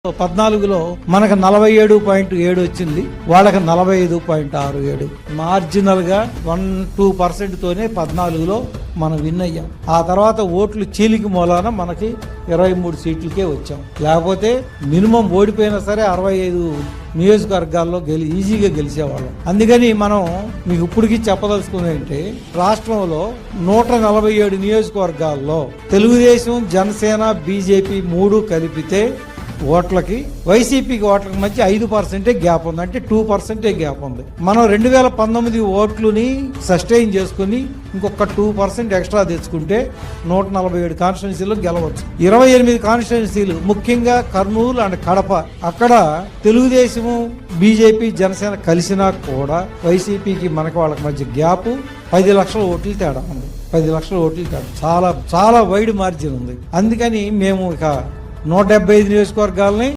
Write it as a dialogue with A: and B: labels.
A: 14లో మనకు 47.7 వచ్చింది, వాళ్ళకి 45.67. మార్జినల్ గా 1-2% తోనే 14లో మనం విన్ అయ్యాం. ఆ తర్వాత ఓట్లు చీలికి మూలాన మనకి 23 సీట్లకే వచ్చాం. లేకపోతే మినిమం ఓడిపోయినా సరే 65 నియోజకవర్గాల్లో ఈజీగా గెలిచేవాళ్ళం. అందుకని మనం మీకు ఇప్పటికీ చెప్పదలుచుకునేంటే రాష్ట్రంలో 147 నియోజకవర్గాల్లో తెలుగుదేశం, జనసేన, బీజేపీ 3 కలిపితే ఓట్లకి వైసీపీకి ఓట్లకి మధ్య 5% గ్యాప్ ఉంది, అంటే 2% గ్యాప్ ఉంది. మనం 2019 ఓట్లుని సస్టైన్ చేసుకుని ఇంకొక 2% ఎక్స్ట్రా తెచ్చుకుంటే 147 కాన్స్టిట్యున్సీలు గెలవచ్చు. 28 కాన్స్టిట్యున్సీలు, ముఖ్యంగా కర్నూలు అండ్ కడప, అక్కడ తెలుగుదేశము, బీజేపీ, జనసేన కలిసినా కూడా వైసీపీకి మనకి వాళ్ళకి మధ్య గ్యాప్ 10 లక్షల ఓట్లు తేడా ఉంది. 10 లక్షల ఓట్లు తేడా, చాలా చాలా వైడ్ మార్జిన్ ఉంది. అందుకని మేము ఇక 175 నియోజకవర్గాలని